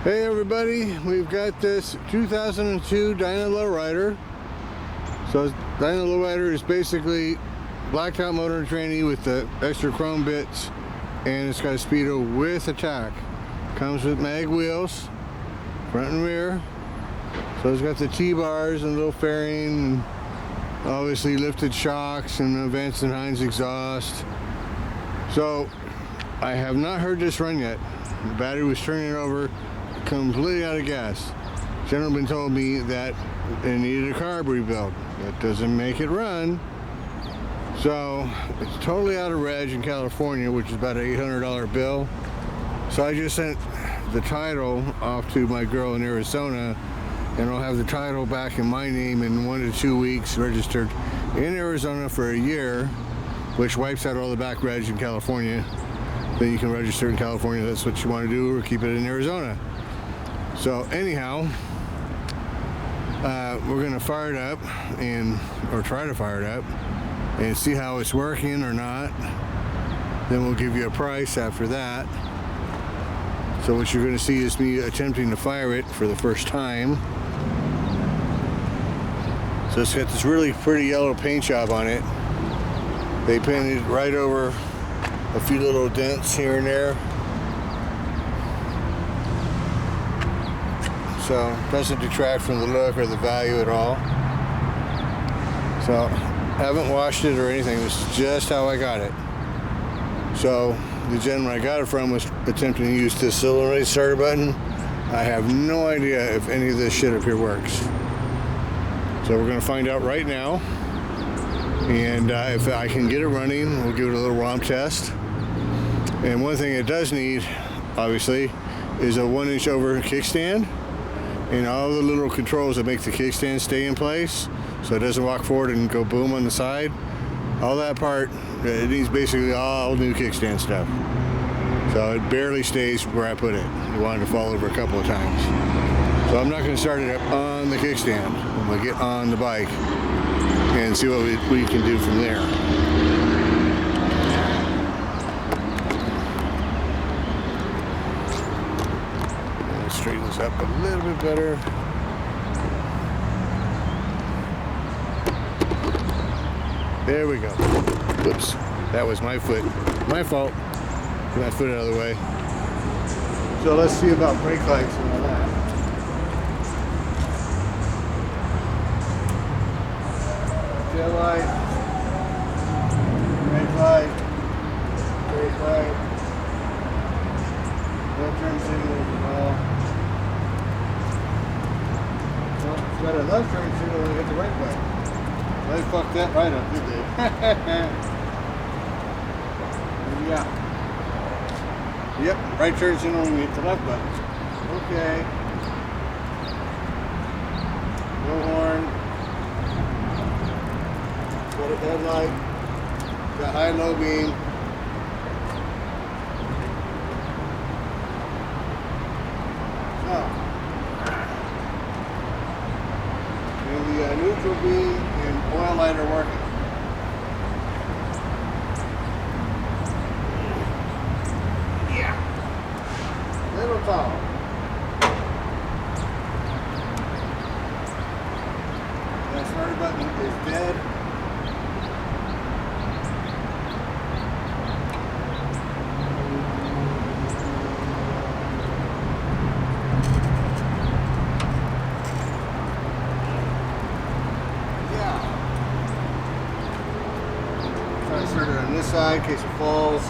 Hey everybody, we've got this 2002 Dyna Lowrider. So Dyna Lowrider is basically blacktop motor and tranny with the extra chrome bits, and it's got a speedo with a tack. Comes with mag wheels, front and rear. So it's got the T-bars and a little fairing, and obviously lifted shocks and a Vance & Hines exhaust. So I have not heard this run yet. The battery was turning over completely out of gas. Gentleman told me that it needed a carb rebuild. That doesn't make it run. So it's totally out of reg in California, which is about an $800 bill. So I just sent the title off to my girl in Arizona, and I'll have the title back in my name in 1 to 2 weeks, registered in Arizona for a year, which wipes out all the back reg in California. Then you can register in California. That's what you want to do, or keep it in Arizona. So anyhow, we're gonna fire it up or try to fire it up and see how it's working or not. Then we'll give you a price after that. So what you're gonna see is me attempting to fire it for the first time. So it's got this really pretty yellow paint job on it. They painted right over a few little dents here and there. So doesn't detract from the look or the value at all. So haven't washed it or anything. It's just how I got it. So the gentleman I got it from was attempting to use this solenoid starter button. I have no idea if any of this shit up here works. So we're gonna find out right now. And if I can get it running, we'll give it a little ROM test. And one thing it does need, obviously, is a 1-inch over kickstand, and all the little controls that make the kickstand stay in place so it doesn't walk forward and go boom on the side. All that part, it needs basically all new kickstand stuff. So it barely stays where I put it. I wanted to fall over a couple of times. So I'm not going to start it up on the kickstand. I'm going to get on the bike and see what we can do from there. Straighten this up a little bit better. There we go. Whoops, that was my foot. My fault. Get my foot out of the way. So let's see about brake lights and all that. Tail light, brake light, brake light, left turn signals and all. It's got a left turn signal when you hit the right button. They fucked that right up, did they? Yeah. Yep, right turn signal when you hit the left button. Okay. No horn. Got a headlight. Got high and low beam. So. The neutral beam and oil light are working. Yeah. Little tall. That starter button is dead. Start it on this side in case it falls.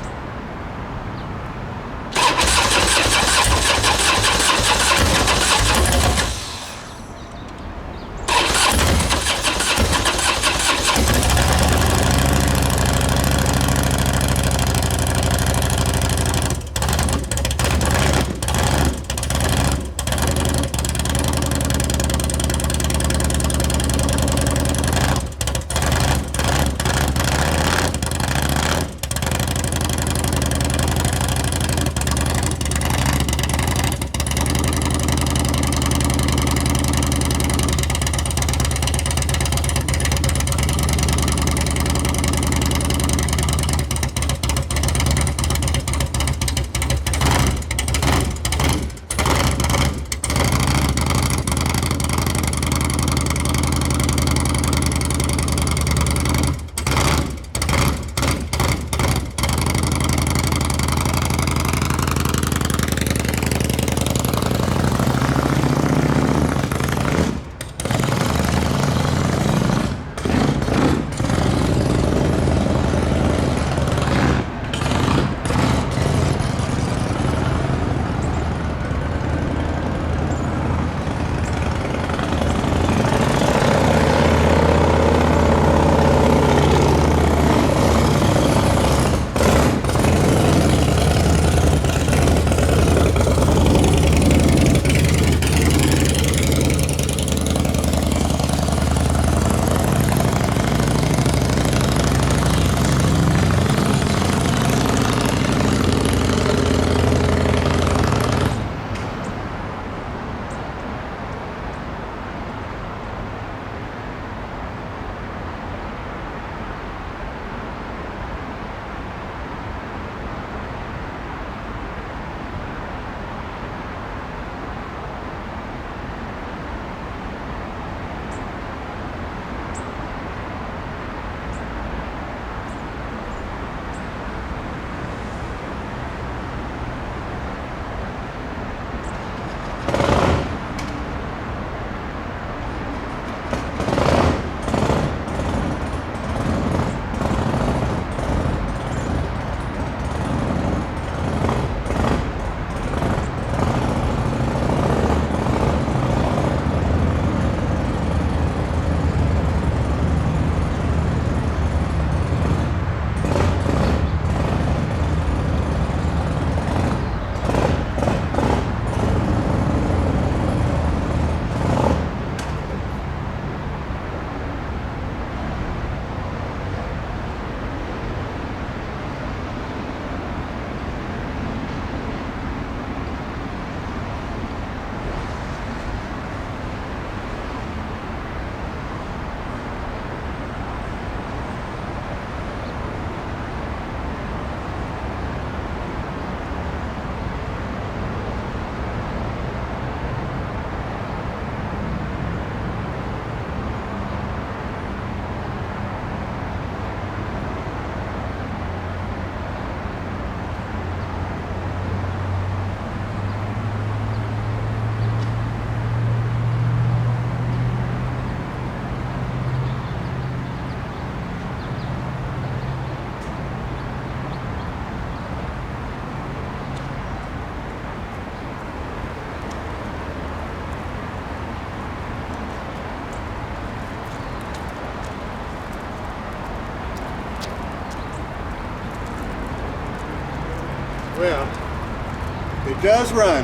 it does run,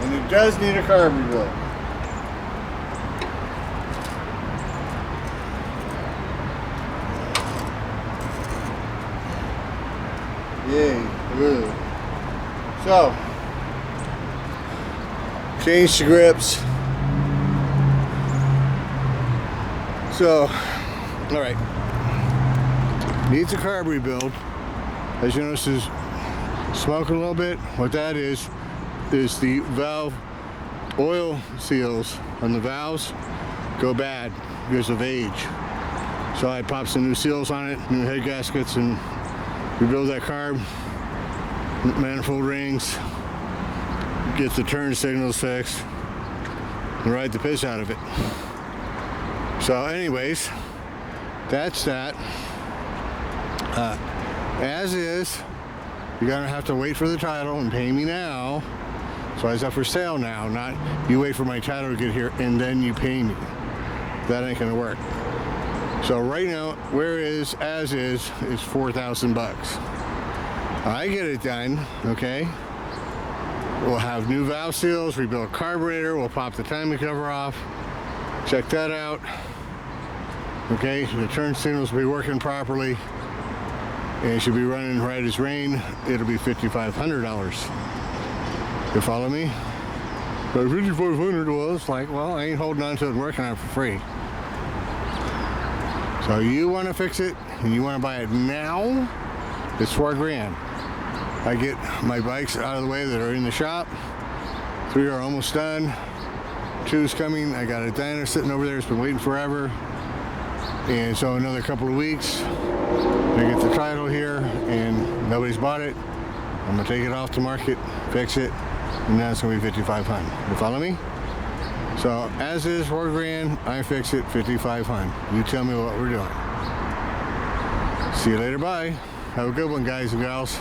and it does need a carb rebuild. Yay. Ooh. So, change the grips. So, all right. Needs a carb rebuild. As you notice, is smoking a little bit. What that is the valve oil seals on the valves go bad because of age. So I pop some new seals on it, new head gaskets, and rebuild that carb, manifold rings, get the turn signals fixed, and ride the piss out of it. So anyways, that's that. As is, you're gonna have to wait for the title and pay me now. So it's up for sale now, not you wait for my title to get here and then you pay me. That ain't gonna work. So right now, where is as is 4,000 bucks. I get it done, okay? We'll have new valve seals, rebuild a carburetor, we'll pop the timing cover off, check that out. Okay, the turn signals will be working properly, and it should be running right as rain. It'll be $5,500. You follow me? But $5,500 was like, well, I ain't holding on to it and working on it for free. So you want to fix it and you want to buy it now, it's $4,000. I get my bikes out of the way that are in the shop. 3 are almost done. 2's coming. I got a Dyna sitting over there. It's been waiting forever. And so another couple of weeks, I get the title here and nobody's bought it. I'm gonna take it off the market, fix it, and now it's gonna be $5,500. You follow me? So as is $4,000, I fix it $5,500. You tell me what we're doing. See you later, bye. Have a good one, guys and gals.